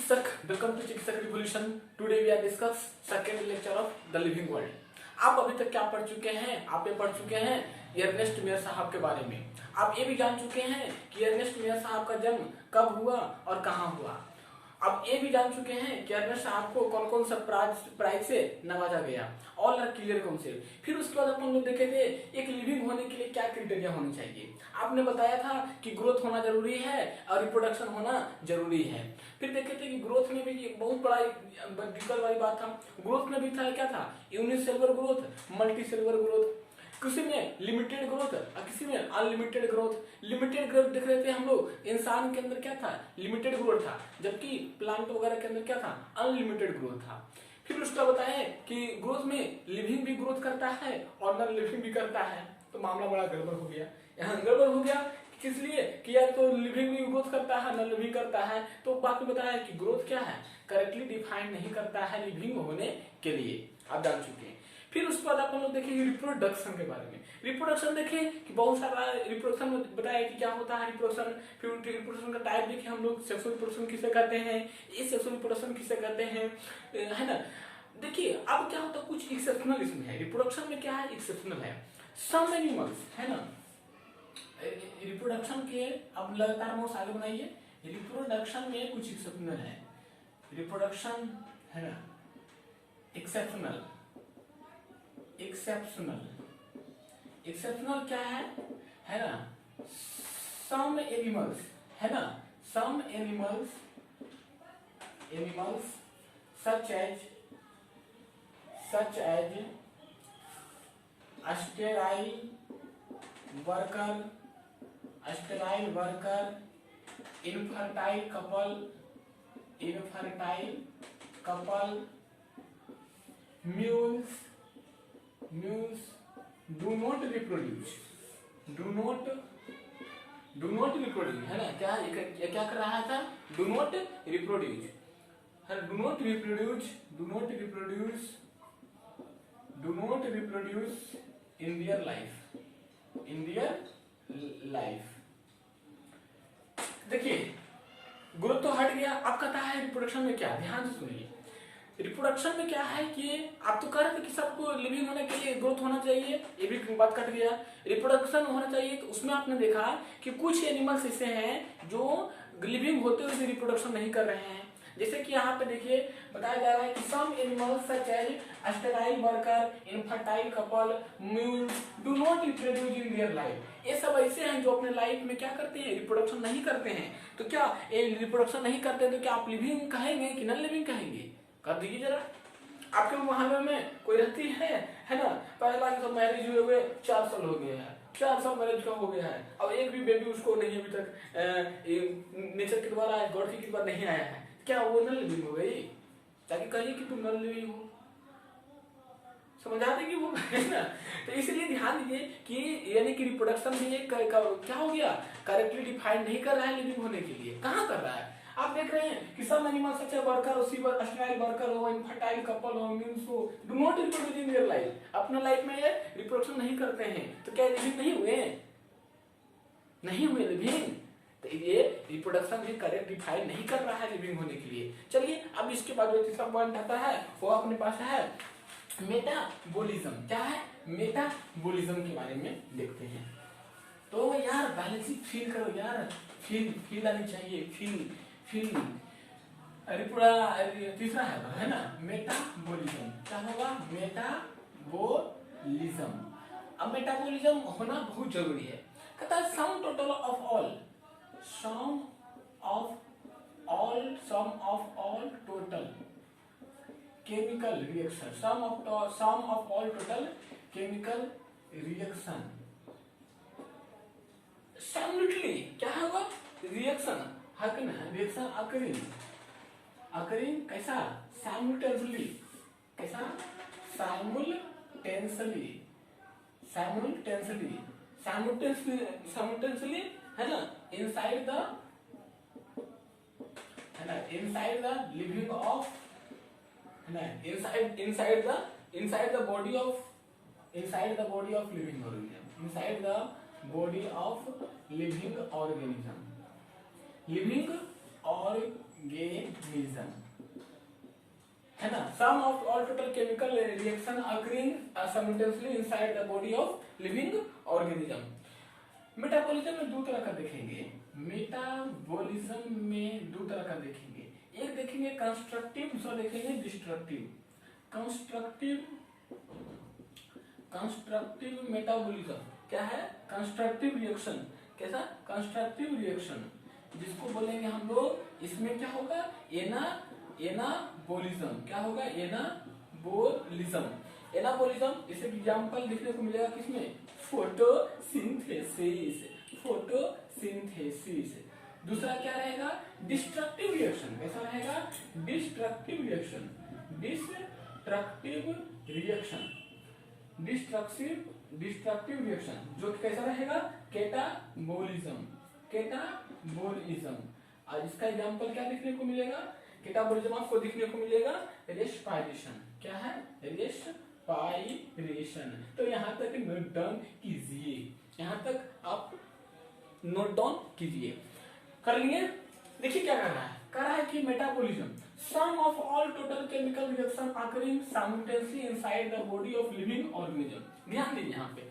चिकित्सक, welcome to Chikitsak revolution. Today we are discuss second lecture of the living world. आप अभी तक क्या पढ़ चुके हैं? आप ये पढ़ चुके हैं अर्नेस्ट मेयर साहब के बारे में। आप ये भी जान चुके हैं कि अर्नेस्ट मेयर साहब का जन्म कब हुआ और कहाँ हुआ। आप ये भी जान चुके हैं कि अर्नेस्ट साहब को कौन कौन सा प्राइज से नवाजा गया, ऑल आर क्लियर कौन से। फिर उसके बाद अपन लोग देखे थे एक लिविंग होने के लिए क्या क्राइटेरिया होनी चाहिए। आपने बताया था कि ग्रोथ होना जरूरी है और रिप्रोडक्शन होना जरूरी है। फिर देखे थे कि ग्रोथ में भी बहुत बड़ा दिक्कत वाली बात था। ग्रोथ में भी था क्या था, unicellular growth, multi cellular growth, किसी में लिमिटेड ग्रोथ और किसी में अनलिमिटेड ग्रोथ। लिमिटेड ग्रोथ देख रहे थे हम लोग, इंसान के अंदर क्या था, लिमिटेड ग्रोथ था, जबकि प्लांट वगैरह के अंदर क्या था, अनलिमिटेड ग्रोथ था। फिर उसका बताया कि ग्रोथ में लिविंग भी ग्रोथ करता है और नॉन लिविंग भी करता है। तो मामला बड़ा गड़बड़ हो गया। यहाँ गड़बड़ हो गया किस लिए कि यार तो लिविंग भी ग्रोथ करता है, नॉन लिविंग करता है। तो बात में बताया कि ग्रोथ क्या है, करेक्टली डिफाइन नहीं करता है लिविंग होने के लिए। आप जान चुके हैं। फिर उसके बाद अपन लोग देखेंगे रिप्रोडक्शन के बारे में। रिप्रोडक्शन देखें कि बहुत सारा रिप्रोडक्शन में बताया कि क्या होता है रिप्रोडक्शन। फिर रिप्रोडक्शन का टाइप देखें हम लोग, सेक्सुअल रिप्रोडक्शन किसे कहते हैं, सेक्सुअल रिप्रोडक्शन किसे कहते हैं, है ना। देखिए अब क्या होता है, कुछ एक्सेप्शनल इसमें है। रिप्रोडक्शन में क्या है, एक्सेप्शनल है। सम एनिमल्स, है ना, रिप्रोडक्शन के अब लगातार नोट्स आगे बनाइए। रिप्रोडक्शन में कुछ एक्सेप्शनल है। रिप्रोडक्शन, है ना, एक्सेप्शनल। एक्सेप्शनल एक्सेप्शनल क्या है ना, सम एनिमल्स, है ना, some animals such as sterile worker, infertile couple, mules do not reproduce, है ना। क्या कर रहा था, do not reproduce, है, do not reproduce in their life। देखिए ग्रोथ तो हट गया, अब कहता है रिप्रोडक्शन में क्या, ध्यान से सुनिए। रिप्रोडक्शन में क्या है कि आप तो कह रहे थे कि सबको लिविंग होने के लिए ग्रोथ होना चाहिए, ये भी बात कट गया। रिप्रोडक्शन होना चाहिए, तो उसमें आपने देखा कि कुछ एनिमल्स ऐसे हैं जो लिविंग होते हुए भी रिप्रोडक्शन नहीं कर रहे हैं। जैसे कि यहाँ पे देखिए बताया जा रहा है कि some animals such as sterile worker, infertile couple, mules do not reproduce in their life. ये सब ऐसे हैं जो अपने लाइफ में क्या करते हैं, रिप्रोडक्शन नहीं करते हैं। तो क्या ये रिप्रोडक्शन नहीं करते तो क्या आप लिविंग कहेंगे कि नॉन लिविंग कहेंगे? कर दीजिए जरा। आपके मोहल्ले में कोई रहती है ना, पहला सब मैरिज हुए 4 साल हो गए हैं, 4 साल मैरिज का हो गया है, अब एक भी बेबी उसको नहीं अभी तक नेचर के द्वारा, गॉड के द्वारा नहीं आया है। क्या वो नॉन लिविंग हो गई? ताकि कहिए कि तुम नॉन लिविंग हो, समझ आते कि वो, है ना। तो इसलिए ध्यान दीजिए कि यानी कि रिप्रोडक्शन भी क्या हो गया, करेक्टली डिफाइन नहीं कर रहा है लिविंग होने के लिए। कहाँ कर रहा है? आप देख रहे हैं कि सब एनिमल सच है वर्कर, स्टेराइल वर्कर हो, इनफर्टाइल कपल हो, म्यूल्स हो, do not reproduce in their life. अपने लाइफ में ये रिप्रोडक्शन नहीं करते हैं। तो क्या लिविंग नहीं हुए लिविंग? तो ये रिप्रोडक्शन भी करेक्ट डिफाइन नहीं कर रहा है लिविंग होने के लिए। चलिए अब इसके बाद जो तीसरा पॉइंट आता है वो अपने पास है मेटाबॉलिज्म। क्या है, मेटाबॉलिज्म के बारे में देखते हैं। तो यार पहले से फील करो यार, फील आनी चाहिए, फील। अरे पूरा तीसरा है ना, मेटाबॉलिज्म। क्या होगा, मेटाबॉलिज्म। अब मेटाबॉलिज्म होना बहुत जरूरी है। कहता है sum of all total chemical reaction, sum of all total chemical reaction simultaneously क्या होगा, रिएक्शन अकरिंग कैसा, साइमल्टेनियसली, कैसा, साइमल्टेनियसली, है ना, इनसाइड द लिविंग ऑफ, है ना, inside the body of living organism, inside the body of living organism organism, है ना। Sum of all total chemical reaction occurring simultaneously inside the body of living organism. Metabolism में दो तरह का देखेंगे, metabolism में दो तरह का देखेंगे, एक देखेंगे कंस्ट्रक्टिव, दूसरा देखेंगे डिस्ट्रक्टिव। कंस्ट्रक्टिव मेटाबॉलिज्म क्या है? Constructive reaction. कैसा? कंस्ट्रक्टिव रिएक्शन, जिसको बोलेंगे हम लोग, इसमें क्या होगा? एनाबोलिज्म। क्या होगा? एनाबोलिज्म। इसे एग्जांपल देखने को मिलेगा किसमें? फोटोसिंथेसिस। दूसरा क्या रहेगा? Destructive reaction. कैसा रहेगा? Destructive reaction. डिस्ट्रक्टिव रिएक्शन जो कि कैसा रहेगा? कैटाबोलिज्म। और इसका एग्जांपल क्या देखने को मिलेगा? कैटाबोलिज्म आपको देखने को मिलेगा रेस्पिरेशन। क्या है? रेस्पिरेशन। तो यहाँ तक नोट डाउन कीजिए, यहाँ तक आप नोट डाउन कीजिए। कर लिए? देखिए क्या कर रहा है? कह रहा है कि metabolism sum of all total chemical reaction occurring simultaneously inside the body of living organism. ध्यान दीजिए यहाँ पे,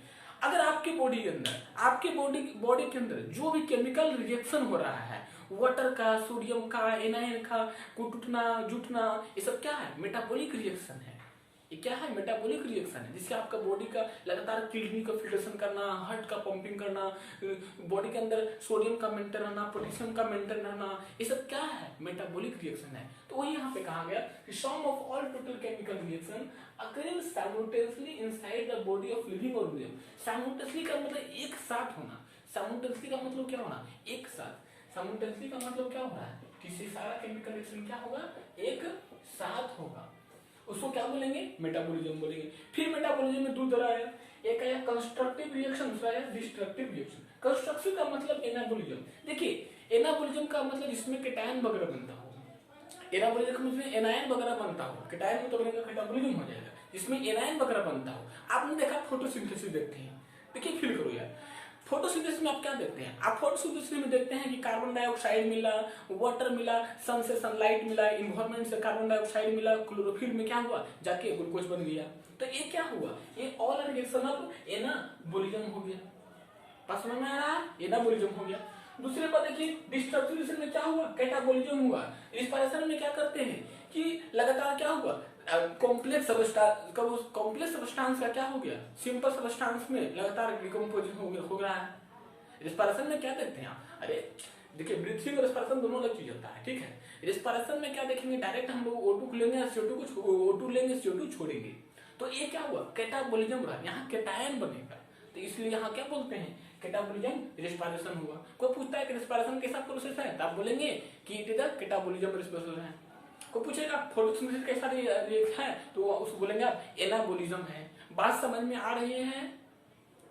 अगर आपके बॉडी के अंदर, आपके बॉडी के अंदर जो भी केमिकल रिएक्शन हो रहा है, वाटर का, सोडियम का, एनायन का, को टूटना, जुटना, ये सब क्या है? मेटाबॉलिक रिएक्शन है। ये क्या है? मेटाबॉलिक रिएक्शन है, जिससे आपका बॉडी का लगातार किडनी का फिल्ट्रेशन करना, हार्ट का पंपिंग करना, बॉडी के अंदर सोडियम का मेंटेन रहना, पोटेशियम का मेंटेन रहना, ये सब क्या है? मेटाबॉलिक रिएक्शन है। तो वही यहाँ पे कहा गया कि sum of all total chemical reaction occurring simultaneously inside the body of living organism. Simultaneously का मतलब एक साथ होना। साइमल्टेनियसली का मतलब क्या होना? एक साथ। साइमल्टेनियसली का मतलब क्या हो रहा है? किसी सारा केमिकल रिएक्शन क्या होगा? एक साथ होगा, उसको क्या बोलेंगे? मेटाबॉलिज्म बोलेंगे। फिर मेटाबॉलिज्म में दो तरह है, एक है कंस्ट्रक्टिव रिएक्शन, दूसरा है डिस्ट्रक्टिव रिएक्शन। कंस्ट्रक्टिव का मतलब एनाबॉलिज्म। देखिए, एनाबॉलिज्म का मतलब इसमें केटायन वगैरह बनता हो, एनाबॉलिज्म का मतलब एनायन वगैरह बनता हो, केटायन में तो बनेगा कैटाबॉलिज्म हो जाएगा, जिसमें एनायन वगैरह बनता हो। आपने देखा फोटोसिंथेसिस देखते हैं, देखिए फील करो यार, फोटोसिंथेसिस में आप क्या देखते हैं? आप फोटोसिंथेसिस में देखते हैं कि कार्बन डाइऑक्साइड मिला, वाटर मिला, सन से सनलाइट मिला, इन्वायरमेंट से कार्बन डाइऑक्साइड मिला, क्लोरोफिल में क्या हुआ? जाके ग्लूकोज बन गया। तो ये क्या हुआ? ये ऑल रिएक्शन ऑफ एनाबॉलिज्म हो गया। बात समझ में आ रहा है? एनाबॉलिज्म हो गया। दूसरे पर देखिए, डिस्ट्रक्टिव में क्या हुआ? कैटाबॉलिज्म हुआ। रिस्पिरेशन में क्या करते हैं कि लगातार क्या हुआ? कॉम्प्लेक्स सब्सटेंस का क्या हो गया? सिंपल सब्सटेंस में लगातार डिकम्पोजिशन हो रहा है। रिस्पिरेशन में क्या देखते हैं आप? अरे देखिए, ब्रीथिंग और रेस्पिरेशन दोनों अलग चीज होता है, ठीक है। रेस्पिरेशन में क्या देखेंगे? डायरेक्ट हम लोग O2 लेंगे, O2 लेंगे, CO2 छोड़ेंगे। तो ये क्या हुआ? कैटाबॉलिज्म रहा, यहाँ कैटायन बनेगा, तो इसलिए यहाँ क्या बोलते हैं? कैटाबॉलिज्म रेस्पिरेशन हुआ। कोई पूछता है कि रेस्पिरेशन कैसा प्रोसेस है, तो आप बोलेंगे कि it is the catabolism respiration है। कोई पूछेगा फोटोसिंथेसिस कैसा रिएक्शन है, तो उसको बोलेंगे आप एनाबॉलिज्म है। बात समझ में आ रही है?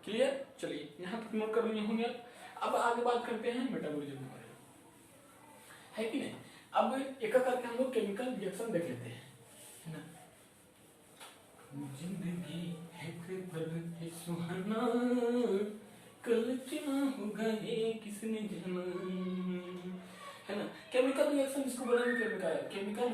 क्लियर? चलिए यहाँ तक नोट कर लिए होंगे। अब आगे बात करते हैं मेटाबॉलिज्म के बारे में, है कि नहीं। अब एक करके हम लोग केमिकल रिएक्शन देख लेते हैं, है ना। जिंदगी है पल है सुहाना, कल क्या होगा ये किसने जाना, है ना। केमिकल रिएक्शन इसको बोलेंगे केमिकल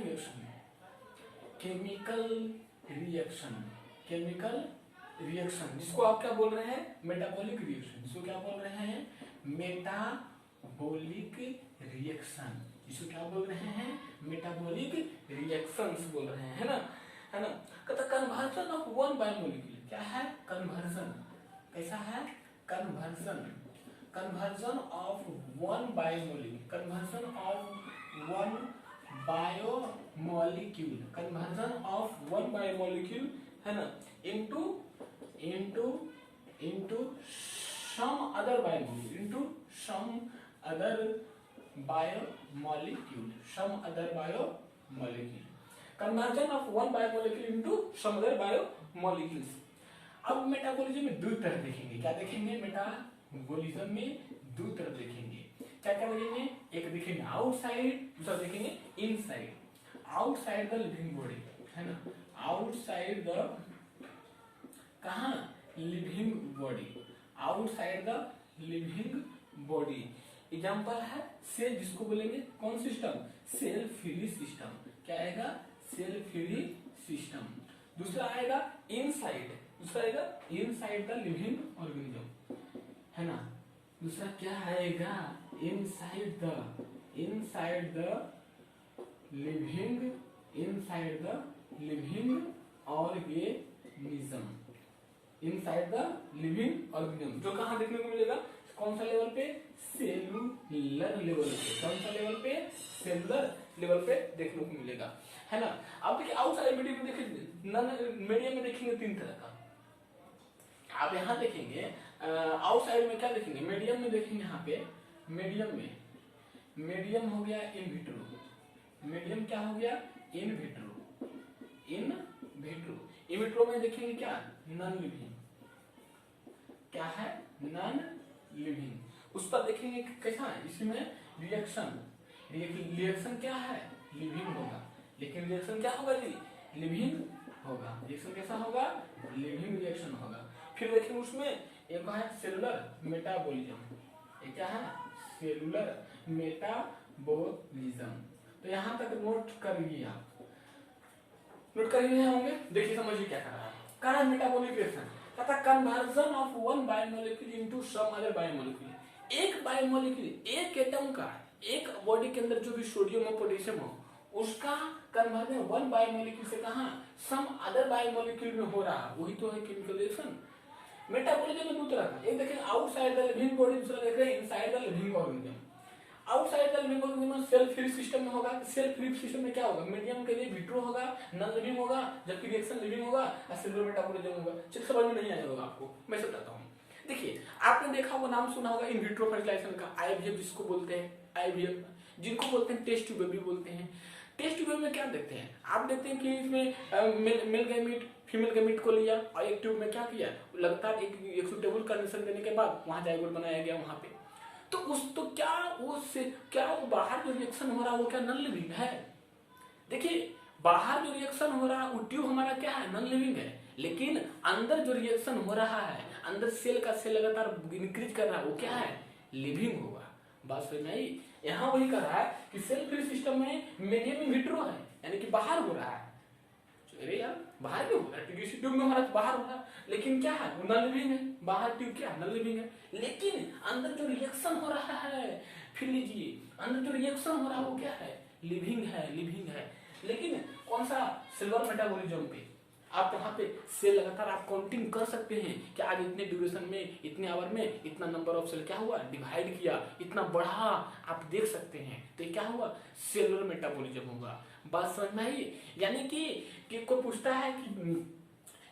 रिएक्शन, जिसको आप क्या बोल रहे हैं? Metabolic reaction. जिसको क्या बोल रहे हैं? Metabolic reaction. जिसको क्या बोल रहे हैं? मेटाबॉलिक रिएक्शंस बोल रहे हैं, है ना, है ना। कहता कन्वर्जन ऑफ वन बायोमोलिक्यूल। क्या है? कन्वर्जन। कैसा है? Conversion of one biomolecule. Conversion of one biomolecule, है ना, into some other biomolecule, conversion of one biomolecule into some other biomolecules। अब मेटाबॉलिज्म में दो तरह देखेंगे। क्या देखेंगे? मेटाबॉलिज्म में दो तरह देखेंगे। क्या क्या देखेंगे? एक देखेंगे आउटसाइड, दूसरा देखेंगे inside. Outside the living body, है ना, आउटसाइड द कहाँ? Living body, outside the living body. Example है सेल, जिसको बोलेंगे कौन सिस्टम, सेल फ्री सिस्टम। क्या आएगा, सेल फ्री सिस्टम। दूसरा आएगा इनसाइड, दूसरा आएगा इनसाइड द लिविंग ऑर्गेनिज्म, है ना। दूसरा क्या आएगा, inside the living, inside the living organism, inside the living organism. जो कहाँ देखने को मिलेगा, कौन सा लेवल पे, सेलुलर लेवल पे। कौन सा लेवल पे, सेलुलर लेवल पे देखने को मिलेगा, है ना। अब देखिए आउटसाइड मीडियम में देखेंगे, मीडियम में देखेंगे 3 तरह का। आप यहाँ देखेंगे आउटसाइड में क्या देखेंगे, मीडियम में देखेंगे, यहाँ पे मीडियम हो गया इन विट्रो, मीडियम क्या हो गया, इन विट्रो में देखेंगे क्या, नॉन लिविंग, क्या है, नॉन लिविंग। उस पर देखेंगे कैसा है, इसमें रिएक्शन क्या है, लिविंग होगा, लेकिन रिएक्शन क्या होगा जी, लिविंग होगा। रिएक्शन कैसा होगा, लिविंग रिएक्शन होगा। फिर देखेंगे उसमें एक है सेलुलर मेटाबॉलिज्म, ये क्या है, सेलुलर मेटाबॉलिज्म। तो यहाँ तक नोट करिए, आप नोट करिए होंगे। देखिए समझिए क्या कर रहा है, कारण मेटाबॉलिक रिएक्शन तथा conversion of one biomolecule into some other biomolecule. एक बायोमोलिक्यूल, एक एटम का, एक बॉडी के अंदर जो भी सोडियम और पोटेशियम हो, उसका कन्वर्जन वन बायोमोलिक्यूल से कहां, सम अदर बायोमोलिक्यूल में हो रहा है, वही तो है केमिकल रिएक्शन। मेटाबॉलिज्म में 2 तरह का, एक देखें आउटसाइड द लिविंग बॉडी, दूसरा देख रहे हैं inside the living organism. Outside the living organism cell free system में होगा। सेल फ्री सिस्टम में क्या होगा, मीडियम के लिए विट्रो होगा, नॉन लिविंग होगा, जबकि रिएक्शन लिविंग होगा, और सेलुलर मेटाबॉलिज्म होगा। चलिए समझ में नहीं आया होगा आपको, मैं समझाता हूँ। देखिए आपने देखा होगा, नाम सुना होगा इन विट्रो फर्टिलाइजेशन का, आईवीएफ जिसको बोलते हैं, आईवीएफ जिनको बोलते हैं टेस्ट ट्यूब भी बोलते हैं। टेस्ट ट्यूब में क्या देखते हैं, आप देखते हैं कि इसमें मेल गैमीट फीमेल गैमीट को लिया और एक ट्यूब में क्या किया, लगातार एक सुटेबल कंडीशन देने के बाद वहां जाइगोट बनाया गया वहां पे। तो क्या वो बाहर जो रिएक्शन हो रहा है वो क्या नॉन लिविंग है। देखिए बाहर जो रिएक्शन हो रहा है वो ट्यूब हमारा क्या है, नॉन लिविंग है, लेकिन अंदर जो रिएक्शन हो रहा है, अंदर सेल का सेल लगातार इंक्रीज कर रहा है, वो क्या है, लिविंग होगा। बात समझ में आई। यहाँ वही कर रहा है कि सेल फ्री सिस्टम में मीडियम इन विट्रो है, यानी कि बाहर हो रहा है। अरे यार बाहर क्यों हो रहा है, ट्यूब में हो रहा है तो बाहर हो रहा है, लेकिन क्या है, वो नॉन लिविंग है। बाहर ट्यूब क्या नॉन लिविंग है, लेकिन अंदर जो रिएक्शन हो रहा है, फिर लीजिए अंदर जो रिएक्शन हो रहा है वो क्या है, लिविंग है। लेकिन कौन सा, सिल्वर मेटाबॉलिज्म पे आप वहां पे सेल लगातार आप काउंटिंग कर सकते हैं कि आज इतने ड्यूरेशन में, इतने आवर में इतना नंबर ऑफ सेल क्या हुआ, डिवाइड किया, इतना बढ़ा, आप देख सकते हैं। तो क्या हुआ, सेलुलर मेटाबॉलिज्म होगा। बात समझ में आई। यानी कि कोई पूछता है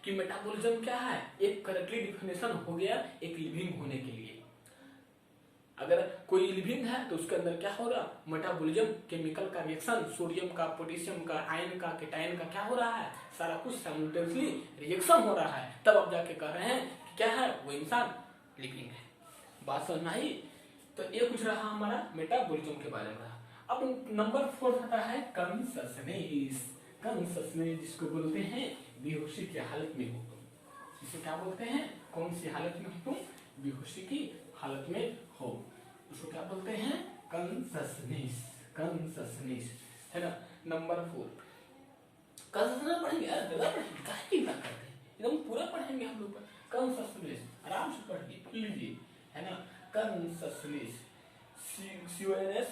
कि मेटाबॉलिज्म क्या है, एक करेक्टली डिफिनेशन हो गया एक लिविंग होने के लिए। अगर कोई लिविंग है तो उसके अंदर क्या होगा, मेटाबॉलिज्म, केमिकल का रिएक्शन, सोडियम का, पोटेशियम का, आयन का, केटायन का क्या हो रहा है, सारा कुछ साइमल्टेनियसली रिएक्शन हो रहा है, तब आप जाके कह रहे हैं कि क्या है, वो इंसान लिविंग है। बात समझ में आई। तो ये कुछ रहा हमारा मेटाबॉलिज्म के बारे में। अब नंबर 4 आता है कॉन्शसनेस। कॉन्शसनेस जिसको बोलते हैं बेहोशी की हालत में हो तुम। इसे क्या बोलते हैं, कौन सी हालत में हो तुम, बेहोशी की हालत में हो, उसको क्या बोलते हैं, कॉन्शसनेस। कॉन्शसनेस है ना। नंबर 4 कॉन्शसनेस पढ़ेंगे यार, ज्यादा पढ़ेंगे, काहे की बात करते हैं, एकदम पूरा पढ़ेंगे हम लोग। कॉन्शसनेस आराम से पढ़िए, पढ़ लीजिए, है ना। Consciousness, CIOUSNESS,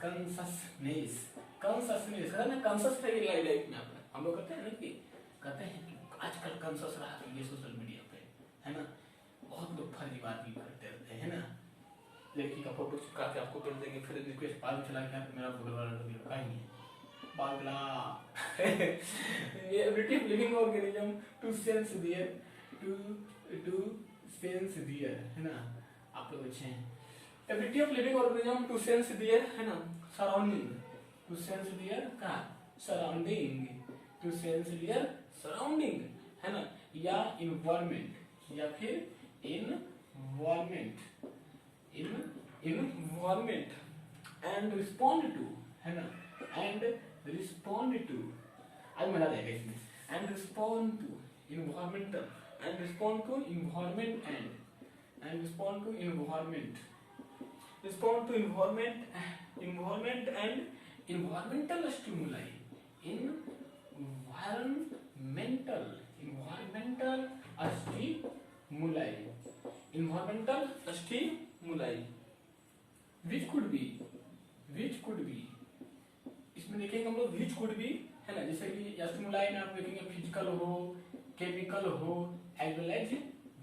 consciousness. कॉन्शसनेस है ना, कॉन्शस है लाइफ में आपने, हम लोग करते हैं ना कि कहते हैं कि आजकल कॉन्शस रहा ये सोशल मीडिया पे, है ना, बहुत लोग फर्जी बात भी करते रहते हैं, है ना। लड़की का फोटो चिपका के आपको कर देंगे, फिर रिक्वेस्ट बाद में चला गया मेरा भगवान लगाएंगे बागला। Ability of living organism to sense their, है ना, आप लोग अच्छे हैं। Ability of living organism to sense their, है ना, सराउंडिंग, टू सेंस देयर का surrounding, to sense their surrounding, है ना, या इन्वायरमेंट, या फिर इन्वायरमेंट एंड रिस्पॉन्ड टू, है ना, एंड रिस्पॉन्ड टू, आज मिला जाएगा इसमें, and respond to environmental, and respond to environment and and respond to environment. Respond to environment and environmental stimuli. Environmental stimuli. Environmental stimuli. Which could be इसमें देखेंगे हम लोग which could be, है ना, जैसे कि स्टिमुलाई में आप देखेंगे फिजिकल हो, केमिकल हो, as well as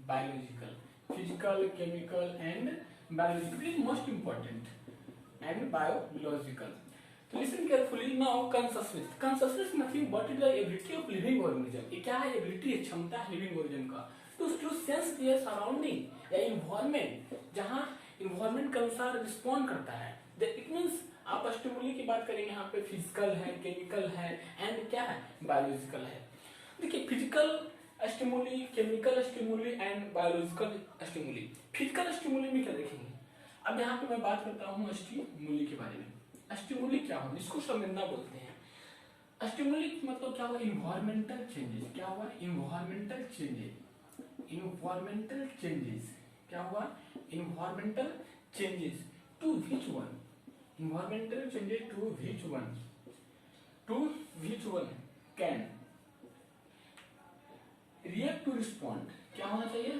biological. Physical, chemical and biological is most important, and biological. तो listen carefully now. Consistence nothing but is the ability of living organism. ये क्या है? एबिलिटी है, क्षमता है लिविंग ऑर्गेनिज्म का टू सेंस देयर सराउंडिंग या environment, जहां इन्वायरमेंट के अनुसार रिस्पॉन्ड करता है. इट मींस आप स्टिमुली की बात करेंगे, यहाँ पे फिजिकल है, केमिकल है एंड क्या है? बायोलॉजिकल है. देखिए physical stimuli, chemical stimuli and biological stimuli. Physical stimuli में क्या देखेंगे? अब यहाँ पे मैं बात करता हूँ स्टिमुली के बारे में. स्टिमुली क्या हो? इसको संवेदना बोलते हैं. स्टिमुली मतलब क्या हुआ? Environmental changes. क्या हुआ? Environmental changes. क्या हुआ? Environmental changes to which one? Environmental changes to which one can react to respond. क्या होना चाहिए?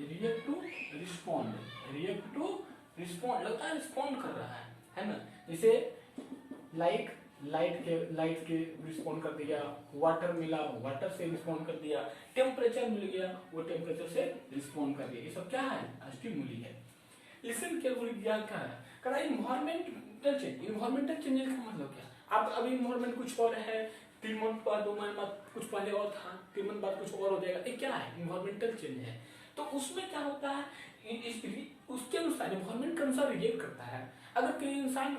react to respond. लगता है रिस्पॉन्ड कर रहा है ना. जैसे लाइट के रिस्पॉन्ड कर दिया, वाटर मिला, वाटर से रिस्पॉन्ड कर दिया, टेम्परेचर मिल गया, वो टेम्परेचर से रिस्पॉन्ड कर दिया. ये सब क्या है? स्टिमुली है. Listen carefully. क्या है? इन्वायरमेंटल चेंजेस का मतलब क्या? आप अभी इन्वायरमेंट कुछ और है, 3 मंथ बाद 2 महीने बाद कुछ पहले और था, 3 मंथ बाद कुछ और हो जाएगा. ये क्या है? इन्वायरमेंटल चेंज है. तो उसमें क्या होता है? उसके अनुसार, इन्वायरमेंट के अनुसार रिएक्ट करता है. अगर कोई इंसान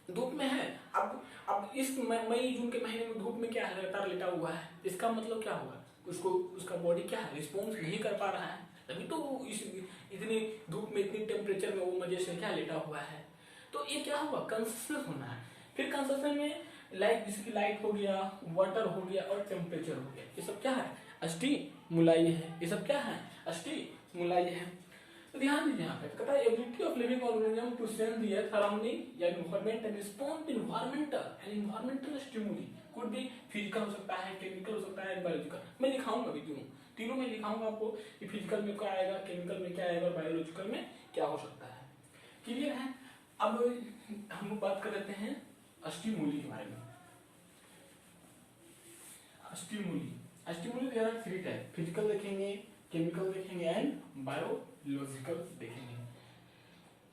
धूप में है, अब इस मई जून के महीने में धूप में क्या है? लगातार लेटा हुआ है. इसका मतलब क्या होगा? उसका बॉडी क्या है? रिस्पॉन्स नहीं कर पा रहा है. तभी तो इतनी धूप में, इतनी टेम्परेचर में वो मजे से क्या लेटा हुआ है. तो ये क्या हुआ? कंसिस्टेंस होना है. फिर कंसिस्टेंस में जिसकी लाइट हो गया, वाटर हो गया और टेम्परेचर हो गया. ये सब क्या है? स्टिमुलाई है. ये सब क्या है? स्टिमुलाई है. तो ध्यान दीजिए यहाँ पे कहता है ability of living organism to sense their surrounding या environment and respond to environmental stimuli. Could be physical हो सकता है, केमिकल हो सकता है, बायोलॉजिकल. मैं दिखाऊंगा भी तीनों में दिखाऊंगा आपको कि फिजिकल में क्या आएगा, केमिकल में क्या आएगा और बायोलॉजिकल में क्या हो सकता है. क्लियर है? अब हम लोग बात कर लेते हैं स्टिमुली के बारे में. Stimuli there are 3 type. Physical देखेंगे, केमिकल देखेंगे एंड बायोलॉजिकल देखेंगे.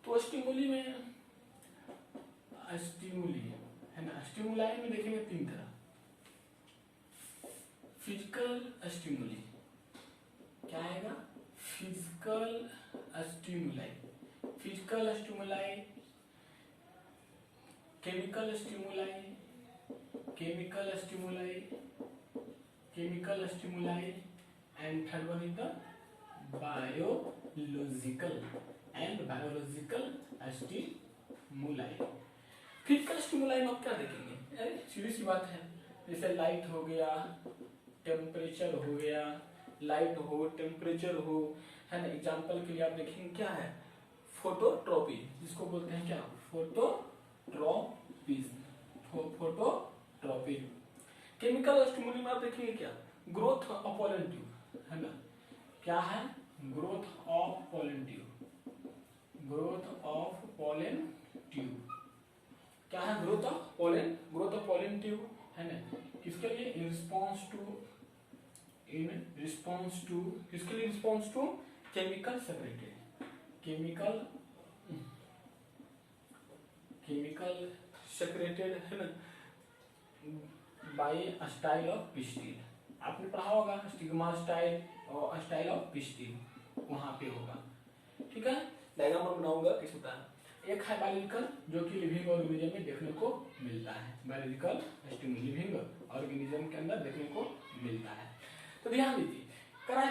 तो स्टिमुली है ना. स्टिमुलाई में देखेंगे 3 तरह. फिजिकल स्टिमुली क्या आएगा? Physical stimuli, chemical stimuli and third one is the biological stimuli. Physical stimuli में आप क्या देखेंगे? अरे सीधी सी बात है. जैसे लाइट हो गया, टेम्परेचर हो गया, लाइट हो, टेम्परेचर हो, है ना. एग्जांपल के लिए आप देखेंगे क्या है? फोटोट्रॉपी, जिसको बोलते हैं क्या? फोटोट्रॉपी. केमिकल स्टिमुली में आप देखेंगे क्या? ग्रोथ ऑफ पॉलन ट्यूब, है ना. क्या है? Growth of pollen tube. क्या है? ग्रोथ ऑफ पॉलन ट्यूब, है ना. किसके लिए? In response to chemical secreted, है ना, बाय स्टाइल ऑफ पिस्टिल. आपने पढ़ा होगा स्टिग्मा स्टाइल और स्टाइल ऑफ पिस्टिल, वहां पे होगा. ठीक है. डायग्राम में बनाऊंगा किस होता है. एक है बायोलॉजिकल, जो कि लिविंग ऑर्गेनिज्म में देखने को मिलता है. बायोलॉजिकल स्टिमुली लिविंग ऑर्गेनिज्म के अंदर देखने को मिलता है. तो ध्यान दीजिए,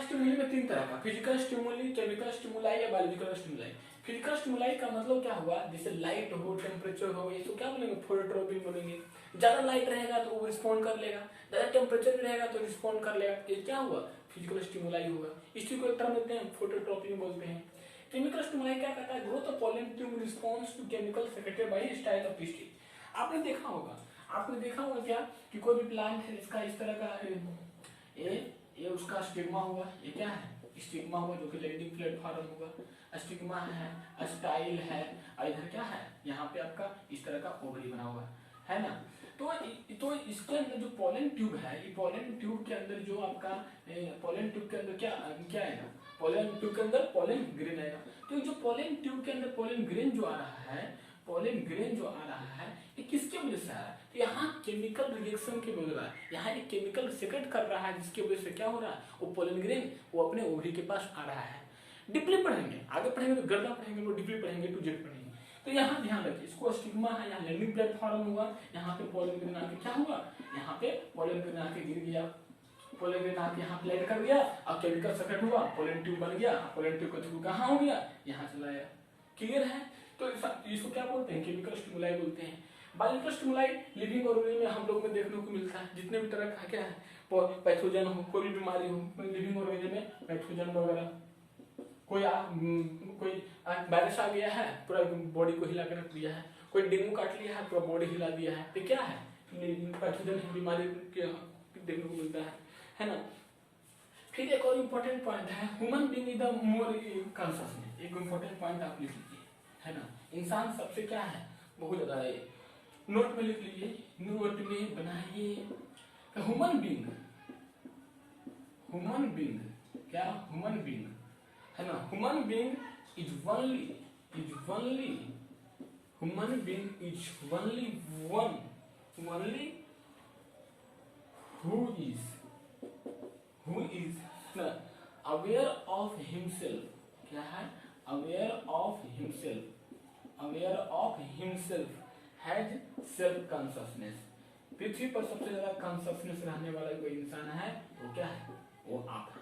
स्टिमुली में 3 तरह का. फिजिकल स्टिमुली, केमिकल स्टिमुलाई या बायोलॉजिकल स्टिमुलाई. फिजिकल स्टिमुलाई का मतलब क्या हुआ? जैसे लाइट हो, टेम्परेचर हो, ये तो क्या बोलेंगे? फोटोट्रॉपी बोलेंगे. ज्यादा लाइट रहेगा तो वो रिस्पॉन्ड कर लेगा, ज्यादा टेम्परेचर रहेगा तो रिस्पॉन्ड कर लेगा. ये क्या हुआ? फिजिकल स्टिमुलाई हुआ. इसी को एक टर्म देते हैं फोटोट्रॉपी बोलते हैं. केमिकल स्टिमुलाई क्या कहता है? Growth of pollen tube response to chemical secreted by style of stick. आपने देखा होगा क्या कि कोई भी प्लांट है इसका इस तरह का ये उसका स्टिग्मा हुआ, ये क्या है? स्टिग्मा हुआ जो कि लैंडिंग प्लेटफॉर्म होगा, स्टिग्मा है, स्टाइल है, और इधर क्या है? यहाँ पे आपका इस तरह का ओवरी बना हुआ है ना। तो इसके अंदर जो पॉलन ट्यूब है, ये पॉलन ट्यूब के अंदर जो आपका पॉलन ट्यूब के अंदर क्या आएगा? पॉलन ट्यूब के अंदर पॉलन ग्रेन आएगा। तो जो पॉलन ट्यूब के अंदर पॉलन ग्रेन जो आ रहा है, ये किसके वजह से आ रहा है? तो यहाँ केमिकल रिएक्शन के वजह से यहाँ एक केमिकल सेक्रेट कर रहा है, जिसकी वजह से क्या हो रहा है? वो पॉलन ग्रेन वो अपने ओवरी के पास आ रहा है। डीपली पढ़ेंगे, आगे पढ़ेंगे तो गर्दा पढ़ेंगे, वो डीपली पढ़ेंगे टू जेड पढ़ेंगे। तो यहाँ ध्यान रखिए, इसको स्टिग्मा है, यहाँ लैंडिंग प्लेटफॉर्म हुआ, यहाँ पे पॉलन ग्रेन आके क्या हुआ? यहाँ पे पॉलन ग्रेन आके गिर गया, पॉलन ग्रेन आके यहाँ प्लेट कर गया, अब केमिकल सेक्रेट हुआ, पॉलन ट्यूब बन गया, पॉलन ट्यूब का थ्रू कहाँ हो गया? यहाँ चला गया। क्लियर है? तो इसको क्या बोलते हैं? केमिकल स्टिमुलाई बोलते हैं। बायोलॉजिकल स्टिमुलाई लिविंग ऑर्गेनिज्म में हम लोग में देखने को मिलता है, जितने भी तरह का क्या है पैथोजन हो, कोई भी बीमारी हो, लिविंग ऑर्गेनिज्म में पैथोजन वगैरह, कोई वायरस आ गया है, पूरा बॉडी को हिला कर रख दिया है, कोई डेंगू काट लिया है, पूरा बॉडी हिला दिया है, तो क्या है? पैथोजन बीमारी देखने को मिलता है ना। फिर एक और इम्पोर्टेंट पॉइंट है, human being is the more consciousness. एक इम्पोर्टेंट पॉइंट आप लिख लीजिए, है ना। इंसान सबसे क्या है? बहुत ज्यादा है। नोट में लिख लीजिए, नोट में बनाइए। ह्यूमन बीइंग क्या? ह्यूमन बीइंग है ना। Human being is only human being is only who is aware of himself। क्या है? aware of himself has self consciousness। पृथ्वी पर सबसे ज्यादा कॉन्शियसनेस रहने वाला कोई इंसान है, वो क्या है? वो आप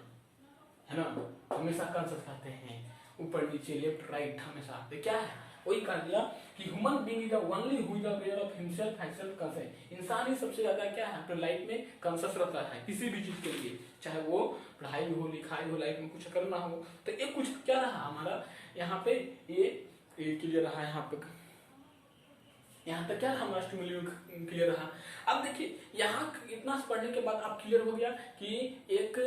है ना। हमेशा कॉन्शियस रहते हैं, ऊपर नीचे लेफ्ट राइट हमेशा। तो क्या है? वही कह दिया कि human being is the only who is aware of himself has self conscious. इंसान ही सबसे ज्यादा क्या है? अपने लाइफ में कॉन्शियस रहता है, किसी भी चीज के लिए, चाहे वो पढ़ाई हो, लिखाई हो, लाइफ में कुछ करना हो। तो एक कुछ क्या रहा हमारा यहाँ पे, ये क्लियर रहा। यहाँ तक क्या हमारा स्टिमुली क्लियर रहा। अब देखिए, यहाँ इतना पढ़ने के बाद आप क्लियर हो गया कि एक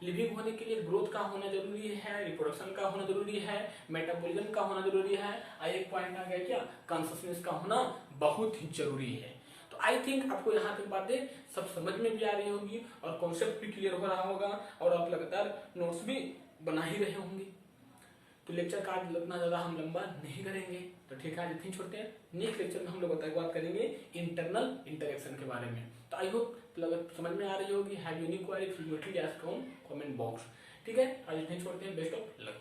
लिविंग होने के लिए ग्रोथ का होना जरूरी है, रिप्रोडक्शन का होना जरूरी है, मेटाबॉलिज्म का होना जरूरी है, और एक पॉइंट आ गया क्या? कॉन्शियसनेस का होना बहुत ही जरूरी है। तो आई थिंक आपको यहाँ तक बातें सब समझ में भी आ रही होगी और कॉन्सेप्ट भी क्लियर हो रहा होगा, और आप लगातार नोट्स भी बना ही रहे होंगे। तो लेक्चर का इतना ज्यादा हम लंबा नहीं करेंगे, तो ठीक है, आज इतनी छोड़ते हैं। नेक्स्ट लेक्चर में हम लोग बात करेंगे इंटरनल इंटरेक्शन के बारे में। तो आई होप समझ में आ रही होगी। Have any query, feel free to ask on comment box. ठीक है, आज इतनी छोड़ते हैं। Best of luck.